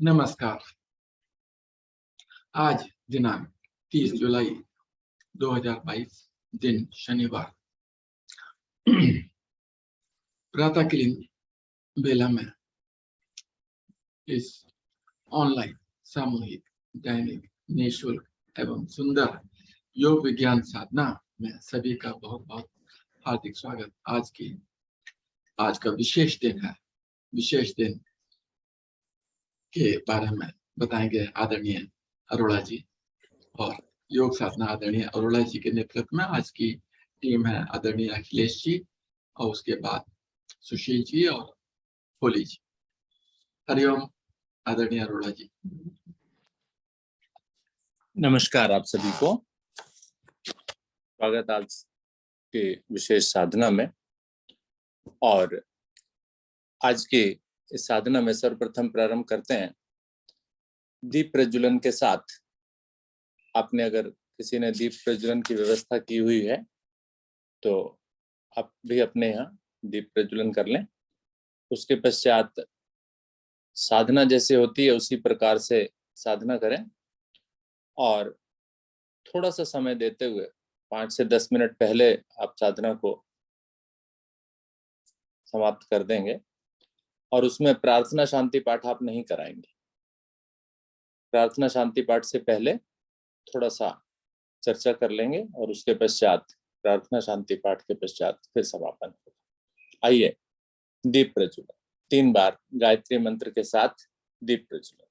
नमस्कार। आज दिनांक 30 जुलाई 2022 दिन शनिवार प्रातःकालीन बेला में इस ऑनलाइन सामूहिक दैनिक निःशुल्क एवं सुंदर योग विज्ञान साधना में सभी का बहुत बहुत हार्दिक स्वागत। आज का विशेष दिन है। विशेष दिन के बारे में बताएंगे आदरणीय अरोड़ा जी, और योग साधना आदरणीय अरोड़ा जी के नेतृत्व में आज की टीम है आदरणीय अखिलेश जी और उसके बाद सुशील जी और होली जी। हरिओम आदरणीय अरोड़ा जी। नमस्कार आप सभी को, स्वागत आज के विशेष साधना में। और आज के इस साधना में सर्वप्रथम प्रारंभ करते हैं दीप प्रज्वलन के साथ। आपने अगर किसी ने दीप प्रज्वलन की व्यवस्था की हुई है तो आप भी अपने यहाँ दीप प्रज्वलन कर लें। उसके पश्चात साधना जैसे होती है उसी प्रकार से साधना करें और थोड़ा सा समय देते हुए 5 से 10 मिनट पहले आप साधना को समाप्त कर देंगे और उसमें प्रार्थना शांति पाठ आप नहीं कराएंगे। प्रार्थना शांति पाठ से पहले थोड़ा सा चर्चा कर लेंगे और उसके पश्चात प्रार्थना शांति पाठ के पश्चात फिर समापन होगा। आइए दीप प्रज्वलन 3 बार गायत्री मंत्र के साथ दीप प्रज्वलन।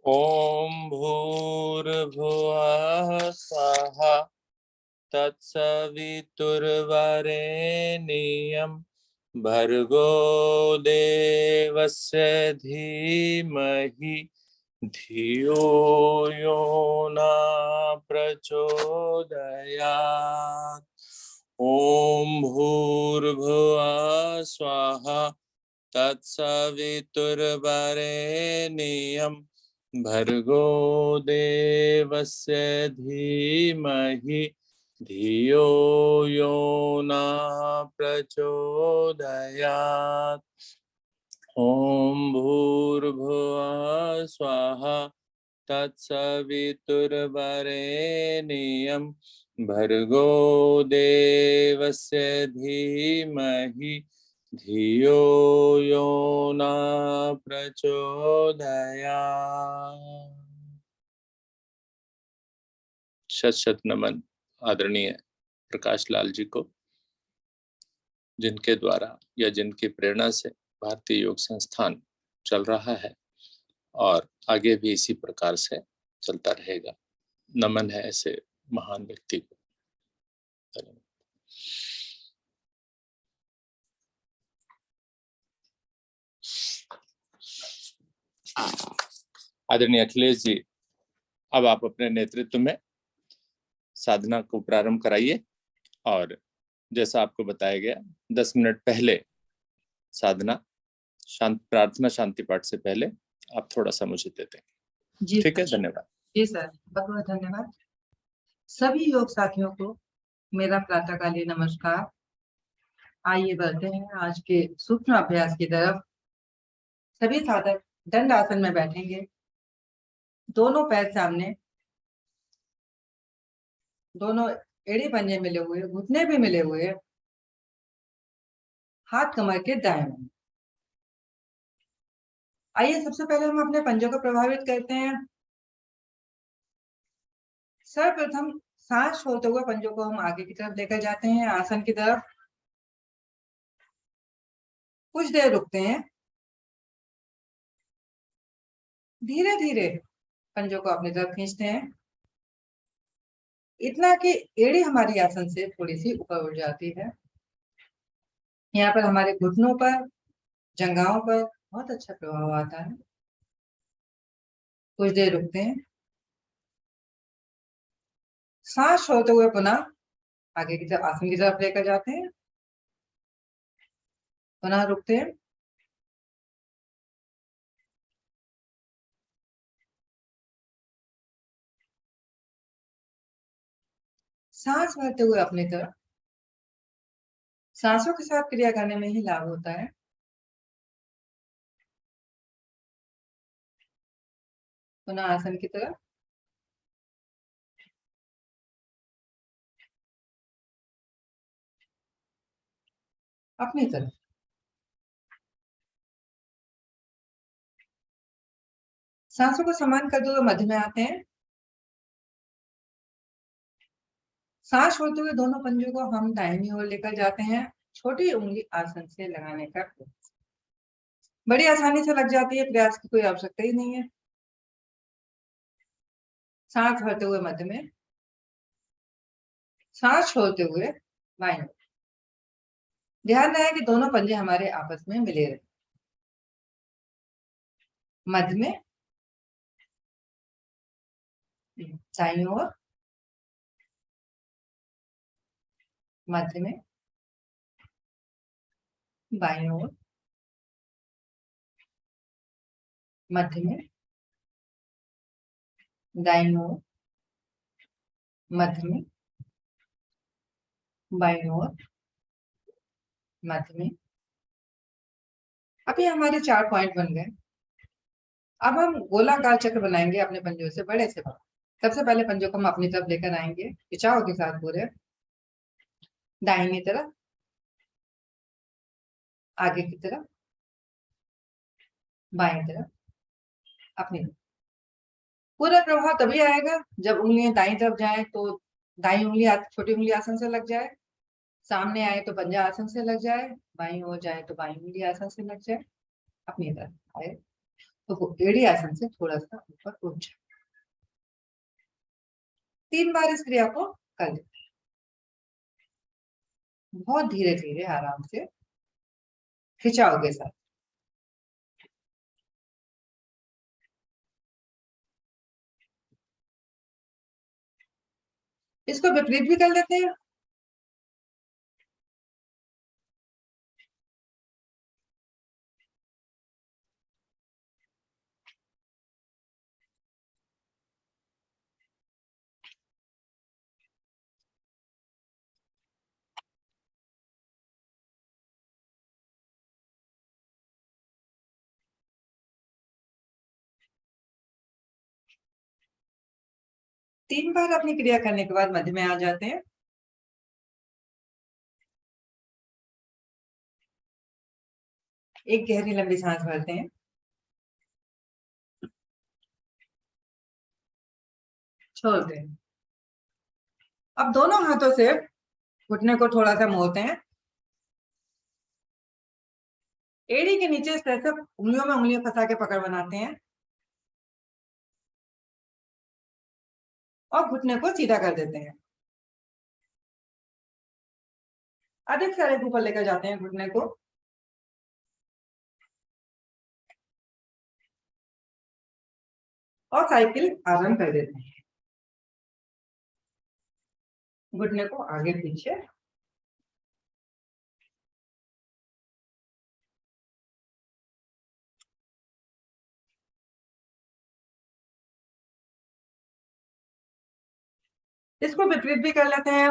ओम भूर्भुवः स्वः तत्सवितुर्वरेण्यं भर्गो देवस्य धीमहि धियो यो न प्रचोदयात्। ओम भूर्भुवः स्वः तत्सवितुर्वरेण्यं भर्गो देवस्य धीमहि धियो यो न प्रचोदयात्। ओम भूर्भुवः स्वः तत्सवितुर्वरेण्यं भर्गो देवस्य धीमहि धियो यो न प्रचोदयात्। शत शत नमन आदरणीय प्रकाश लाल जी को, जिनके द्वारा या जिनकी प्रेरणा से भारतीय योग संस्थान चल रहा है और आगे भी इसी प्रकार से चलता रहेगा। नमन है ऐसे महान व्यक्ति को। आदरणीय अखिलेश जी, अब आप अपने नेतृत्व में साधना को प्रारंभ कराइए और जैसा आपको बताया गया 10 मिनट पहले साधना प्रार्थना शांति पाठ से पहले आप थोड़ा सा मुझे दे दें। ठीक है, धन्यवाद। जी सर, बहुत बहुत धन्यवाद। सभी योग साथियों को मेरा प्रातःकालीन नमस्कार। आइए बढ़ते हैं आज के सूक्ष्म अभ्यास की तरफ। सभी साधक दंड आसन में बैठेंगे, दोनों पैर सामने, दोनों एड़ी पंजे मिले हुए, घुटने भी मिले हुए, हाथ कमर के दाएं में। आइए सबसे पहले हम अपने पंजों को प्रभावित करते हैं। सर्वप्रथम सांस छोड़ते हुए पंजों को हम आगे की तरफ लेकर जाते हैं, आसन की तरफ। कुछ देर रुकते हैं, धीरे धीरे पंजों को अपनी तरफ खींचते हैं, इतना कि एड़ी हमारी आसन से थोड़ी सी ऊपर उठ जाती है। यहाँ पर हमारे घुटनों पर, जंघाओं पर बहुत अच्छा प्रभाव आता है। कुछ देर रुकते हैं, सांस छोड़ते हुए पुनः आगे की तरफ आसन की तरफ लेकर जाते हैं, पुनः रुकते हैं, सांस भरते हुए अपनी तरफ। सांसों के साथ क्रिया करने में ही लाभ होता है। पुनः आसन की तरफ। अपनी तरफ। सांसों को समान करते हुए मध्य में आते हैं। सांस छोड़ते हुए दोनों पंजों को हम दाहिनी ओर लेकर जाते हैं। छोटी उंगली आसन से लगाने का प्रयास। बड़ी आसानी से लग जाती है, प्रयास की कोई आवश्यकता ही नहीं है। सांस भरते हुए मध्य में। सांस छोड़ते हुए बाईं ओर। ध्यान रहे कि दोनों पंजे हमारे आपस में मिले रहे। मध्य में। दाईं ओर। मध्य में। बाईं ओर। मध्य में। दाईं ओर। मध्य में। बाईं ओर। मध्य में। अभी हमारे 4 पॉइंट बन गए। अब हम गोलाकार चक्र बनाएंगे अपने पंजों से, बड़े से बड़ा। सबसे पहले पंजों को हम अपनी तरफ लेकर आएंगे, खिंचाव के साथ पूरे। दाहिनी तरफ। आगे की तरफ। बाईं तरफ। अपनी तरफ। पूरा प्रभाव तभी आएगा जब उंगलियां दाईं तरफ जाए तो दाईं उंगली छोटी उंगली आसन से लग जाए। सामने आए तो पंजा आसन से लग जाए। बाईं ओर जाए तो बाईं उंगली आसन से लग जाए। अपनी तरफ आए तो वो एड़ी आसन से थोड़ा सा ऊपर उठ जाए। 3 बार इस क्रिया को कर लें। बहुत धीरे धीरे आराम से, खिंचाव के साथ। इसको विपरीत भी कर लेते हैं। तीन बार अपनी क्रिया करने के बाद मध्य में आ जाते हैं। एक गहरी लंबी सांस भरते हैं। छोड़ते हैं। अब दोनों हाथों से घुटने को थोड़ा सा मोड़ते हैं। एड़ी के नीचे इस तरह से उंगलियों में उंगलियां फंसा के पकड़ बनाते हैं और घुटने को सीधा कर देते हैं। अधिक सारे ऊपर लेकर जाते हैं घुटने को और साइकिल आराम कर देते हैं। घुटने को आगे पीछे। इसको विपरीत भी कर लेते हैं।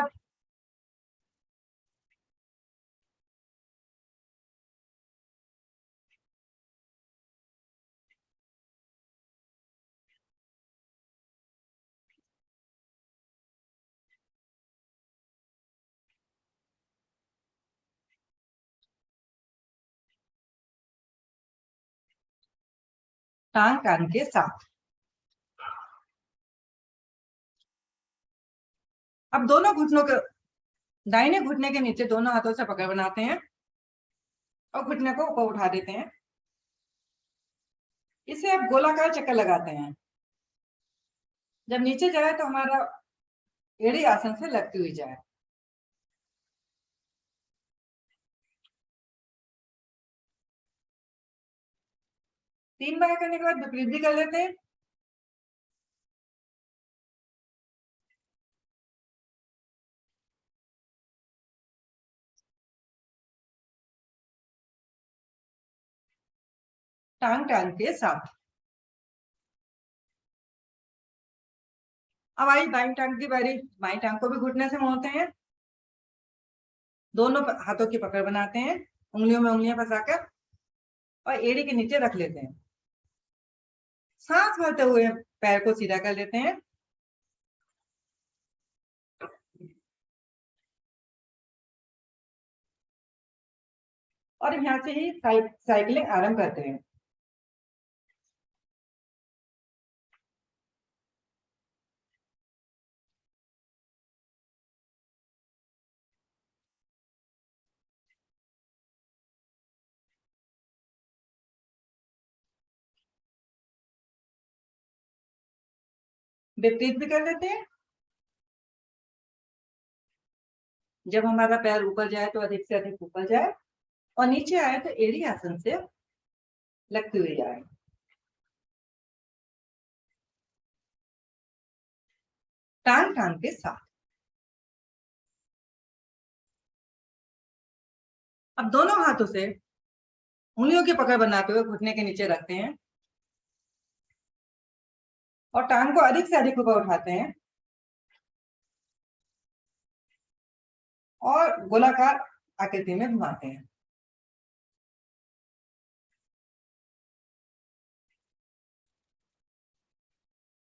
टांग कान के साथ। अब दोनों घुटनों के दाहिने घुटने के नीचे दोनों हाथों से पकड़ बनाते हैं और घुटने को ऊपर उठा देते हैं। इसे अब गोलाकार चक्कर लगाते हैं। जब नीचे जाए तो हमारा एड़ी आसन से लगती हुई जाए। तीन बार करने के बाद विपरीत भी कर लेते हैं। टांग टांग के साथ। अब आई बाईं टांग की बारी। बाईं टांग को भी घुटने से मोड़ते हैं, दोनों हाथों की पकड़ बनाते हैं, उंगलियों में उंगलियां फंसाकर और एड़ी के नीचे रख लेते हैं। सांस भरते हुए पैर को सीधा कर लेते हैं। और यहाँ से ही साइकिलिंग आरंभ करते हैं। विपरीत भी कर लेते हैं। जब हमारा पैर ऊपर जाए तो अधिक से अधिक ऊपर जाए और नीचे आए तो एड़ी आसन से लगते हुए जाए। टांग टांग के साथ। अब दोनों हाथों से उंगलियों की पकड़ बनाते हुए घुटने के नीचे रखते हैं और टांग को अधिक से अधिक ऊपर उठाते हैं और गोलाकार आकृति में घुमाते हैं।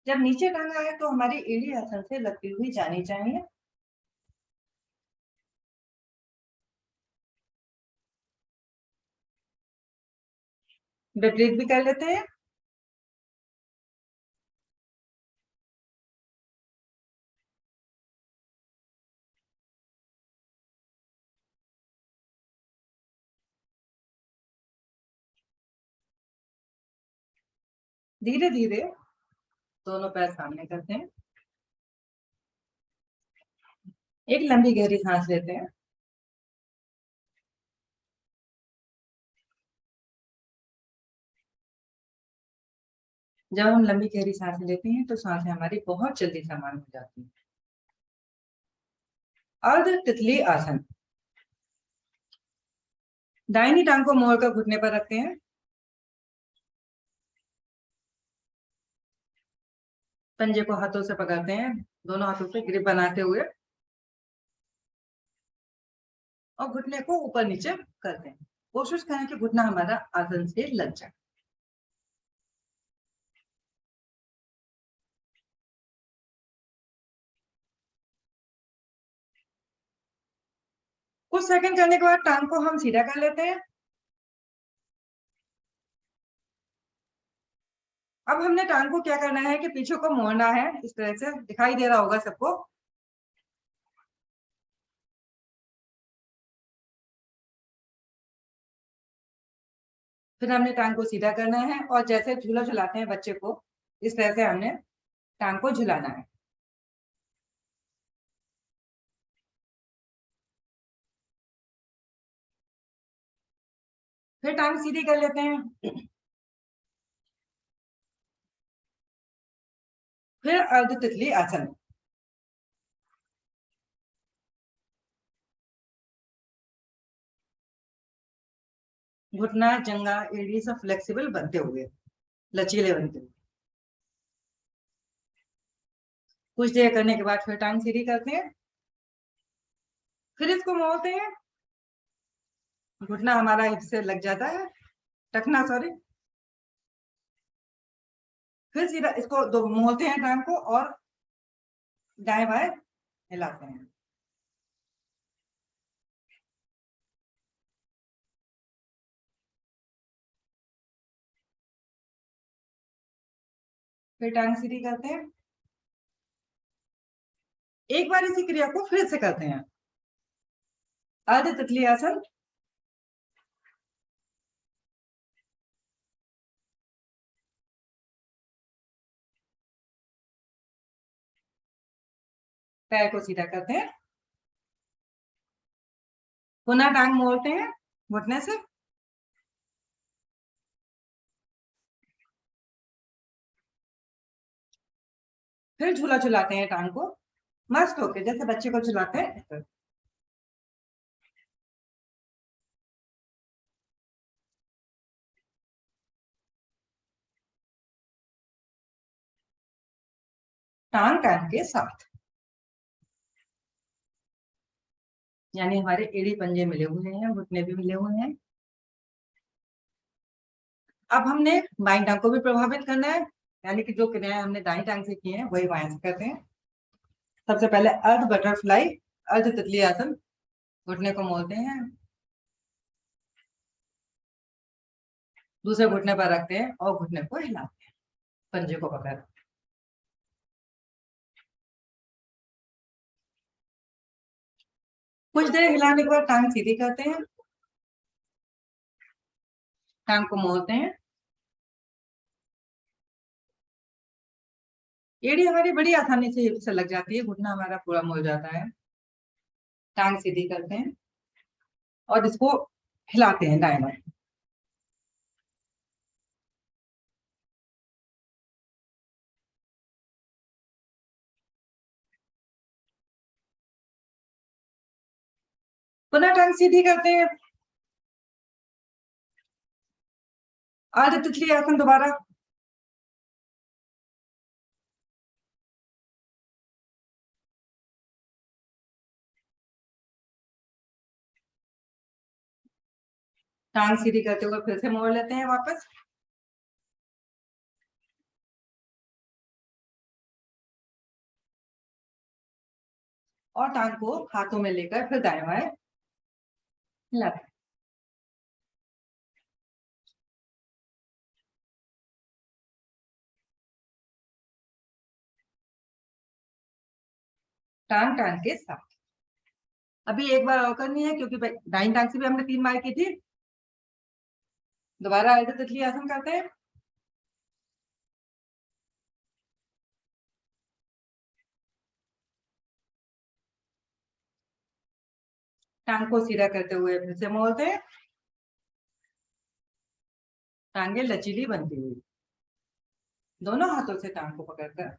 जब नीचे टांग आए तो हमारी एड़ी आसन से लगती हुई जानी चाहिए। विपरीत भी कर लेते हैं। धीरे धीरे दोनों पैर सामने करते हैं। एक लंबी गहरी सांस लेते हैं। जब हम लंबी गहरी सांस लेते हैं तो सांसें हमारी बहुत जल्दी समान हो जाती है। अर्ध तितली आसन। दाहिनी टांग को मोड़कर घुटने पर रखते हैं। पंजे को हाथों से पकड़ते हैं, दोनों हाथों से ग्रिप बनाते हुए और घुटने को ऊपर नीचे करते हैं। कोशिश करें कि घुटना हमारा आसन से लग जाए। कुछ सेकंड करने के बाद टांग को हम सीधा कर लेते हैं। अब हमने टांग को क्या करना है कि पीछे को मोड़ना है। इस तरह से दिखाई दे रहा होगा सबको। फिर हमने टांग को सीधा करना है और जैसे झूला झुलाते हैं बच्चे को, इस तरह से हमने टांग को झुलाना है। फिर टांग सीधी कर लेते हैं। फिर अर्ध तितली आसन। घुटना, जंगा, एड़ी सब फ्लेक्सिबल बनते हुए, लचीले बनते हुए। कुछ देर करने के बाद फिर टांग सीधी करते हैं। फिर इसको मोड़ते हैं। घुटना हमारा हिप से लग जाता है, टखना सॉरी। फिर सीधा इसको दो मोड़ते हैं टांग को और दाएं बाएं हिलाते हैं। फिर टांग सीधी करते हैं। एक बार इसी क्रिया को फिर से करते हैं। अर्ध तितली आसन। पैर को सीधा करते हैं, पुनः टांग मोड़ते हैं घुटने से। फिर झूला झुलाते हैं टांग को मस्त होके, जैसे बच्चे को झुलाते हैं। टांग टांग के साथ, यानी हमारे एड़ी पंजे मिले हुए हैं, घुटने भी मिले हुए हैं। अब हमने बाईं टांग को भी प्रभावित करना है, यानी कि जो क्रियाएं हमने दाईं टांग से की हैं वही बाएं से करते हैं। सबसे पहले अर्ध बटरफ्लाई, अर्ध तितली आसन, घुटने को मोड़ते हैं, दूसरे घुटने पर रखते हैं और घुटने को हिलाते हैं पंजे को पकड़। कुछ देर हिलाने के बाद टांग सीधी करते हैं, टांग को मोड़ते हैं। एड़ी हमारी बड़ी आसानी से हिप से लग जाती है, घुटना हमारा पूरा मुड़ जाता है। टांग सीधी करते हैं और इसको हिलाते हैं दाएं बाएं। पुनः टांग सीधी करते हैं, अर्ध तितली आसन दोबारा। टांग सीधी करते हुए फिर से मोड़ लेते हैं वापस। और टांग को हाथों में लेकर फिर दाएं बाएं हिलाते हैं। टांग टांग के साथ। अभी एक बार और करनी है, क्योंकि दाईं टांग से भी हमने 3 बार की थी। दोबारा अर्ध तितली आसन करते हैं, टांग को सीधा करते हुए फिर से मोड़ते हैं, टांगे लचीली बनती हुई। दोनों हाथों से टांग को पकड़कर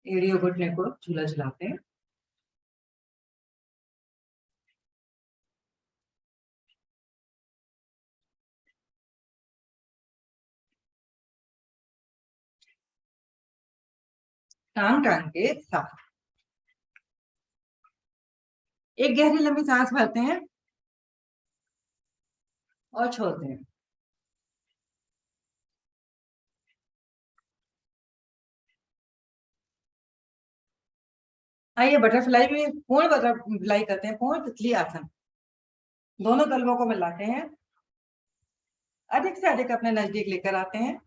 एड़ी और घुटने को झूला झुलाते हैं। टांग टांग के साथ। एक गहरी लंबी सांस भरते हैं और छोड़ते हैं। आइए बटरफ्लाई में पूर्ण बटरफ्लाई करते हैं, पूर्ण तितली आसन। दोनों तलवों को मिलाते हैं, अधिक से अधिक अपने नजदीक लेकर आते हैं,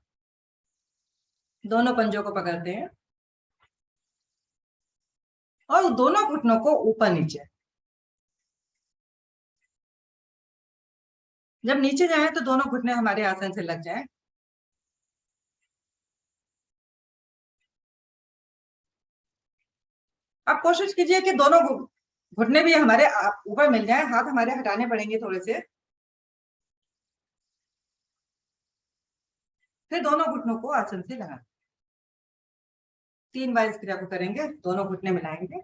दोनों पंजों को पकड़ते हैं और दोनों घुटनों को ऊपर नीचे। जब नीचे जाए तो दोनों घुटने हमारे आसन से लग जाएं। अब कोशिश कीजिए कि दोनों घुटने भी हमारे ऊपर मिल जाएं, हाथ हमारे हटाने पड़ेंगे थोड़े से। फिर दोनों घुटनों को आसन से लगा 3 बार इस क्रिया को करेंगे, दोनों घुटने मिलाएंगे।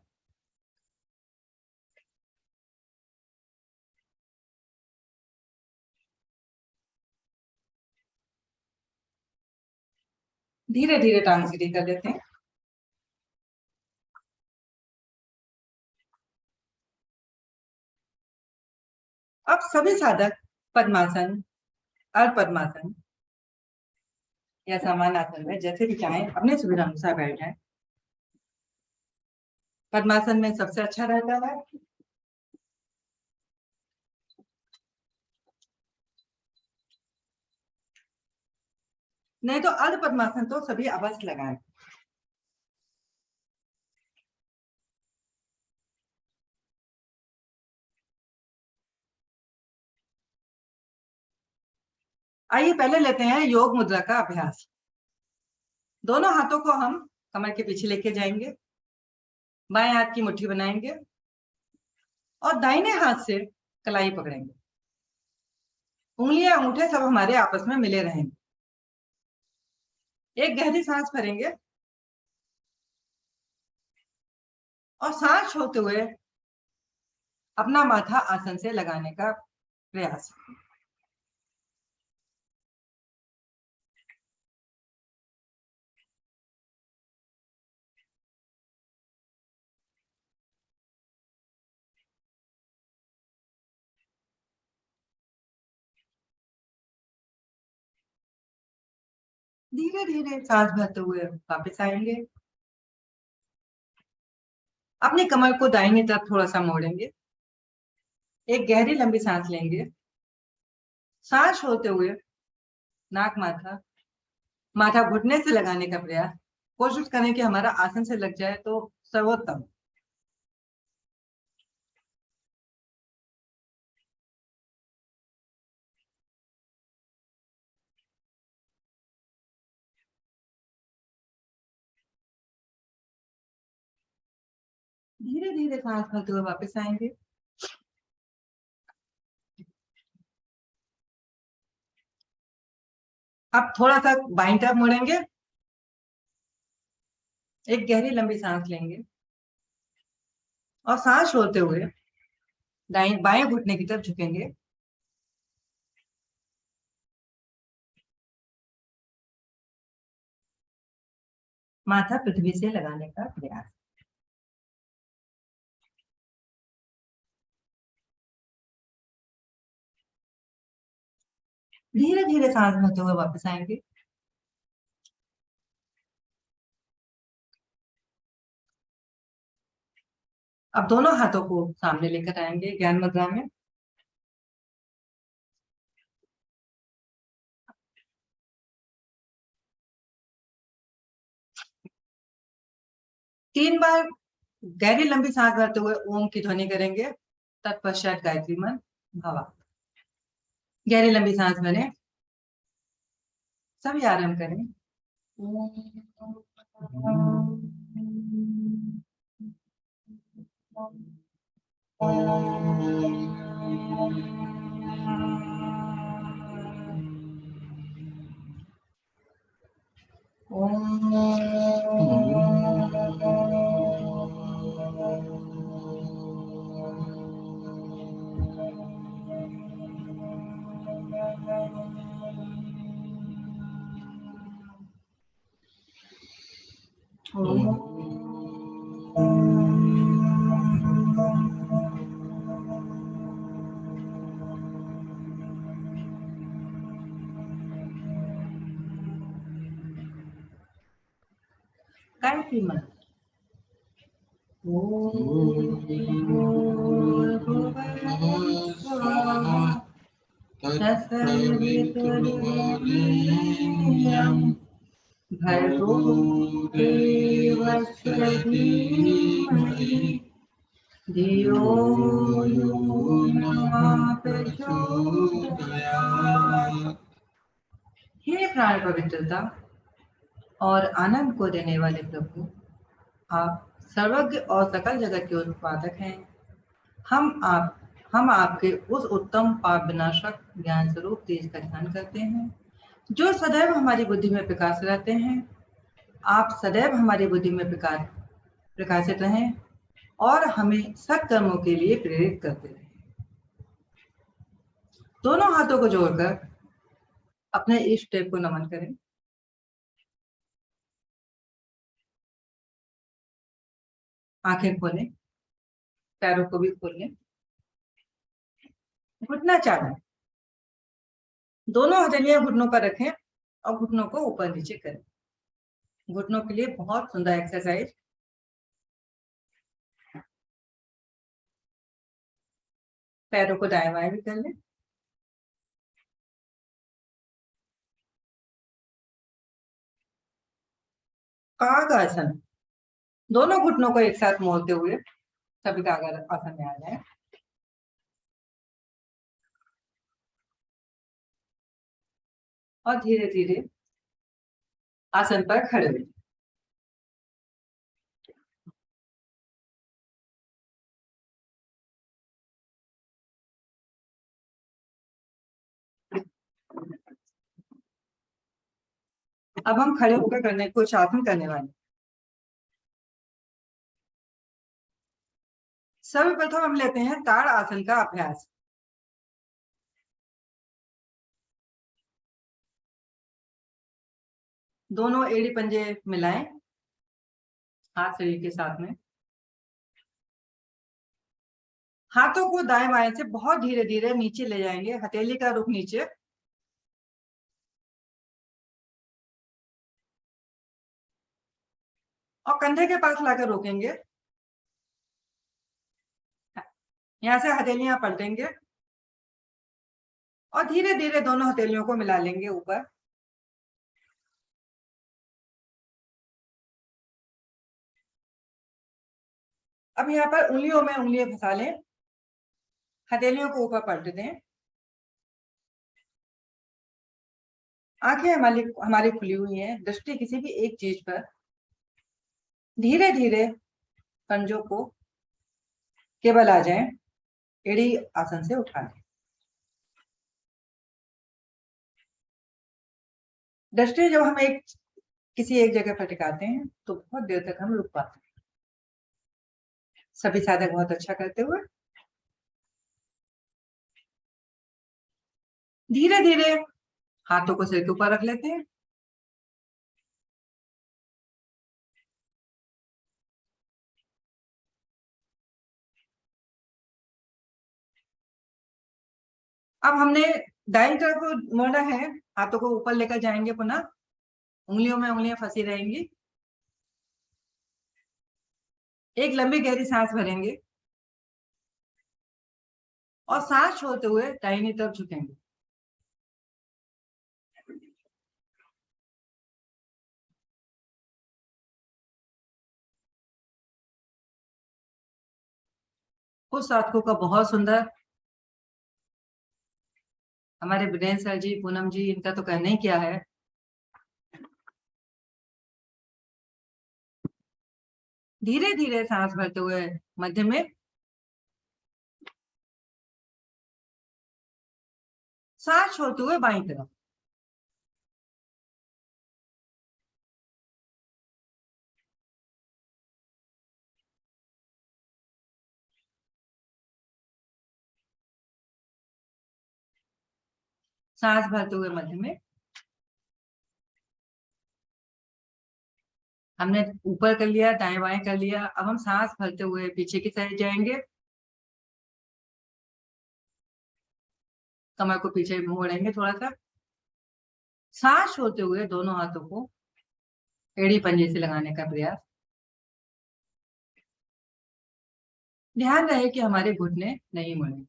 धीरे धीरे टांग सीधी कर देते हैं। अब सभी साधक पद्मासन, अर्ध पद्मासन या समान आसन में जैसे भी चाहें अपने सुविधा अनुसार बैठ जाएं। पद्मासन में सबसे अच्छा रहता है। नहीं तो अर्ध पद्मासन तो सभी अवश्य लगाएं। आइए पहले लेते हैं योग मुद्रा का अभ्यास। दोनों हाथों को हम कमर के पीछे लेके जाएंगे, बाएं हाथ की मुट्ठी बनाएंगे और दाहिने हाथ से कलाई पकड़ेंगे। उंगलियां अंगूठे सब हमारे आपस में मिले रहेंगे। एक गहरी सांस भरेंगे और सांस छोड़ते हुए अपना माथा आसन से लगाने का प्रयास। धीरे धीरे सांस भरते हुए वापस आएंगे। अपनी कमर को दाहिनी तरफ थोड़ा सा मोड़ेंगे। एक गहरी लंबी सांस लेंगे। सांस छोड़ते हुए नाक माथा माथा घुटने से लगाने का प्रयास। कोशिश करें कि हमारा आसन से लग जाए तो सर्वोत्तम। धीरे धीरे सांस भरते हुए वापस आएंगे। अब थोड़ा सा बाईं तरफ मुड़ेंगे। एक गहरी लंबी सांस लेंगे और सांस छोड़ते हुए दाएं बाएं घुटने की तरफ झुकेंगे। माथा पृथ्वी से लगाने का प्रयास। धीरे धीरे सांस भरते हुए वापस आएंगे। अब दोनों हाथों को सामने लेकर आएंगे ज्ञान मुद्रा में। तीन बार गहरी लंबी सांस भरते हुए ओम की ध्वनि करेंगे। तत्पश्चात गायत्री मंत्र भवा। गहरी लंबी सांस भरें। सभी आराम करें। गायत्री मंत्र। भर्गो देवस्य धीमहि धियो यो नः प्रचोदयात्। हे प्राण पवित्रता और आनंद को देने वाले प्रभु, आप सर्वज्ञ और सकल जगत के उत्पादक हैं। हम आपके उस उत्तम पाप विनाशक ज्ञान स्वरूप तेज का ध्यान करते हैं जो सदैव हमारी बुद्धि में प्रकाश रहते हैं। आप सदैव हमारी बुद्धि में प्रकाशित रहें और हमें सत्कर्मों के लिए प्रेरित करते रहें। दोनों हाथों को जोड़कर अपने इष्ट देव को नमन करें। आंखें खोलें, पैरों को भी खोल लें। घुटना चालें। दोनों हथेलियां घुटनों पर रखें और घुटनों को ऊपर नीचे करें। घुटनों के लिए बहुत सुंदर एक्सरसाइज। पैरों को दाएं बाएं भी कर लें। काग आसन। दोनों घुटनों को एक साथ मोड़ते हुए सभी काग आसन में आ जाए। और धीरे धीरे आसन पर खड़े हो। अब हम खड़े होकर करने कुछ आसन करने वाले। सर्वप्रथम हम लेते हैं ताड़ आसन का अभ्यास। दोनों एड़ी पंजे मिलाएं हाथ शरीर के साथ में। हाथों को दाएं बाएं से बहुत धीरे धीरे नीचे ले जाएंगे। हथेली का रुख नीचे। और कंधे के पास लाकर रोकेंगे। यहाँ से हथेलियां पलटेंगे और धीरे धीरे दोनों हथेलियों को मिला लेंगे ऊपर। अब यहाँ पर उंगलियों में उंगलियां फंसा लें, हथेलियों को ऊपर पलट दें। आंखें हमारी खुली हुई हैं, दृष्टि किसी भी एक चीज पर। धीरे धीरे पंजों को केवल आ जाए, एड़ी आसन से उठा लें। दृष्टि जब हम किसी एक जगह पर टिकाते हैं तो बहुत देर तक हम रुक पाते हैं। सभी साधक बहुत अच्छा करते हुए धीरे धीरे हाथों को सिर के ऊपर रख लेते हैं। अब हमने दाईं तरफ मोड़ना है, हाथों को ऊपर लेकर जाएंगे, पुनः उंगलियों में उंगलियां फंसी रहेंगी। एक लंबी गहरी सांस भरेंगे और सांस छोड़ते हुए दाहिनी तरफ झुकेंगे। कुछ साधकों का बहुत सुंदर, हमारे वीरेंद्र सर जी, पूनम जी, इनका तो कहना ही क्या है। धीरे धीरे सांस भरते हुए मध्य में, सांस छोड़ते हुए बाईं तरफ। सांस भरते हुए मध्य में। हमने ऊपर कर लिया, दाएं बाएं कर लिया। अब हम सांस भरते हुए पीछे की साइड जाएंगे, कमर को पीछे मोड़ेंगे थोड़ा सा। सांस छोड़ते हुए दोनों हाथों को एड़ी पंजे से लगाने का प्रयास। ध्यान रहे कि हमारे घुटने नहीं मुड़े।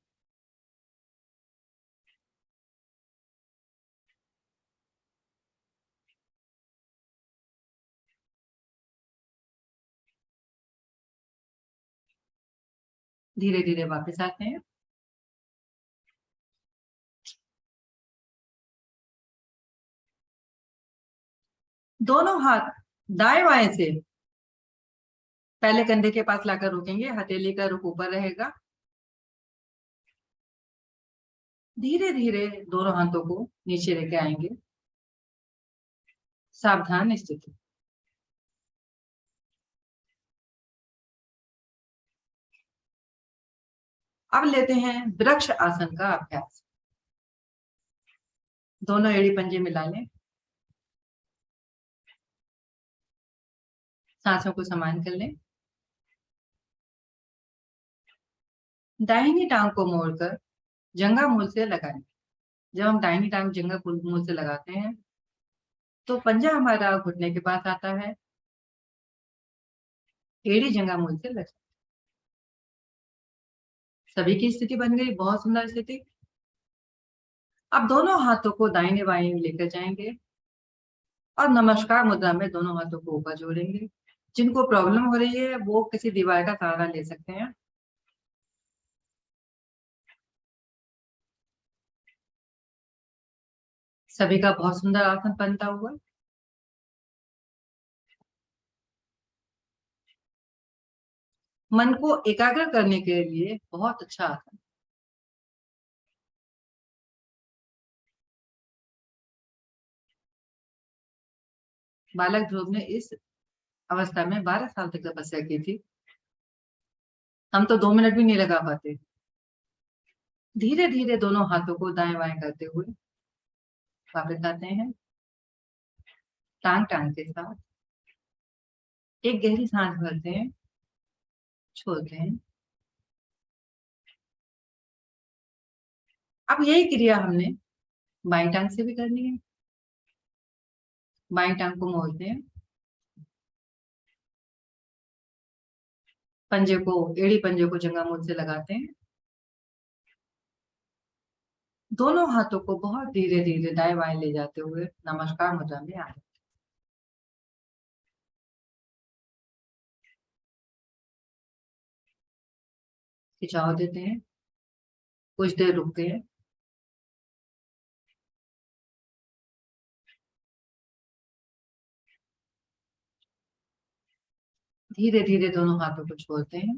धीरे धीरे वापस आते हैं। दोनों हाथ दाएं बाएं से पहले कंधे के पास लाकर रोकेंगे, हथेली का रुख ऊपर रहेगा। धीरे धीरे दोनों हाथों को नीचे लेके आएंगे, सावधान स्थिति। अब लेते हैं वृक्ष आसन का अभ्यास। दोनों एड़ी पंजे मिला लें, सांसों को समान कर लें। दाहिनी टांग को मोड़कर जंघा मूल से लगाएं। जब हम दाहिनी टांग जंघा मूल से लगाते हैं तो पंजा हमारा घुटने के पास आता है, एड़ी जंघा मूल से लग। सभी की स्थिति बन गई, बहुत सुंदर स्थिति। अब दोनों हाथों को दाहिने बाएं लेकर जाएंगे और नमस्कार मुद्रा में दोनों हाथों को ऊपर जोड़ेंगे। जिनको प्रॉब्लम हो रही है वो किसी दीवार का सहारा ले सकते हैं। सभी का बहुत सुंदर आसन बनता हुआ। मन को एकाग्र करने के लिए बहुत अच्छा आसन। बालक ध्रुव ने इस अवस्था में 12 साल तक तपस्या की थी। हम तो 2 मिनट भी नहीं लगा पाते। धीरे धीरे दोनों हाथों को दाएं बाएं करते हुए वापस आते हैं, टांग टांग के साथ। एक गहरी सांस भरते हैं, छोड़ते हैं। अब यही क्रिया हमने बाईं टांग से भी करनी है। बाईं टांग को मोड़ते हैं, पंजे को, एड़ी पंजे को जंघामूल से लगाते हैं। दोनों हाथों को बहुत धीरे धीरे दाएं बाएं ले जाते हुए नमस्कार मुद्रा में आ जाते हैं। खिंचाव देते हैं, कुछ देर रुकते हैं। धीरे धीरे दोनों हाथों को छोड़ते हैं,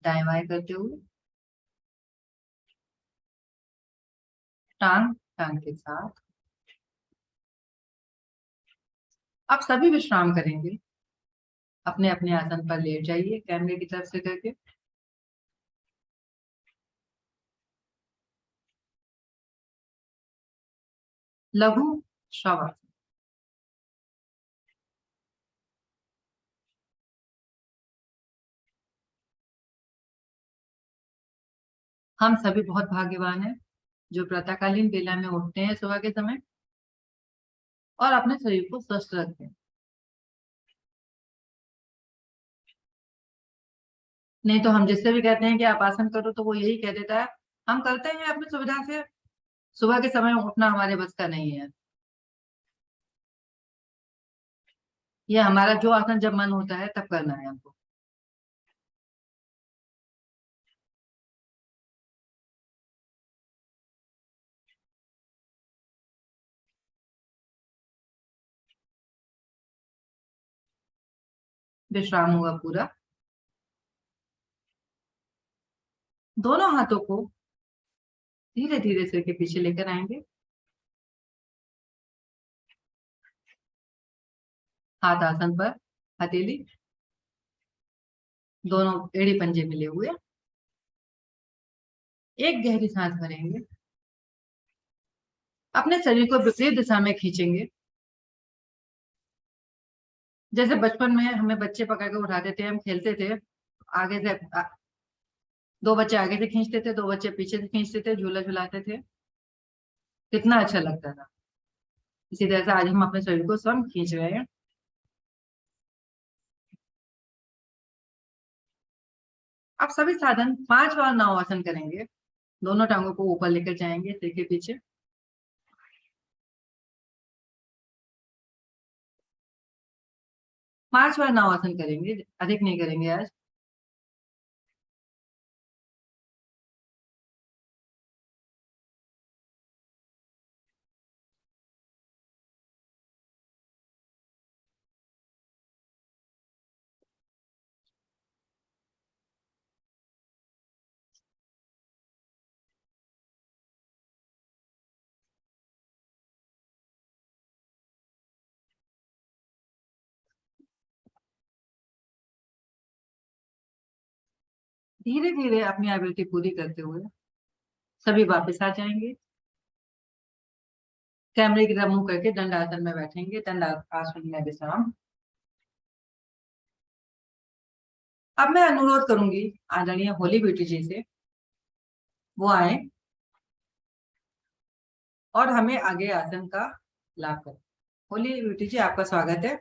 दाएं बाएं करते हुए। टांग टांग के साथ। आप सभी विश्राम करेंगे। अपने अपने आसन पर लेट जाइए कैमरे की तरफ से करके। लघु श्वास। हम सभी बहुत भाग्यवान हैं जो प्रातःकालीन बेला में उठते हैं सुबह के समय और अपने शरीर को स्वस्थ रखते हैं। नहीं तो हम जिससे भी कहते हैं कि आप आसन करो तो वो यही कह देता है हम करते हैं अपनी सुविधा से, सुबह के समय उठना हमारे बस का नहीं है। ये हमारा जो आसन जब मन होता है तब करना है हमको। विश्राम हुआ पूरा। दोनों हाथों को धीरे धीरे सिर के पीछे लेकर आएंगे। हाथ आसन पर, हथेली दोनों एड़ी पंजे मिले हुए। एक गहरी सांस भरेंगे। अपने शरीर को विपरीत दिशा में खींचेंगे। जैसे बचपन में हमें बच्चे पकड़ के उठाते थे, हम खेलते थे, आगे से दो बच्चे आगे से खींचते थे, दो बच्चे पीछे से खींचते थे, झूला झुलाते थे, कितना अच्छा लगता था। इसी तरह से आज हम अपने शरीर को स्वयं खींच रहे हैं। आप सभी साधन 5 बार नवासन करेंगे। दोनों टांगों को ऊपर लेकर जाएंगे सिर के पीछे। पांच बार नवासन करेंगे, अधिक नहीं करेंगे आज। धीरे धीरे अपनी आवृत्ति पूरी करते हुए सभी वापस आ जाएंगे। कैमरे की तरफ मुंह करके दंडासन में बैठेंगे। दंडासन में विश्राम। अब मैं अनुरोध करूंगी आदरणीय होली ब्यूटी जी से, वो आए और हमें आगे आसन का लाभ करें। होली ब्यूटी जी, आपका स्वागत है।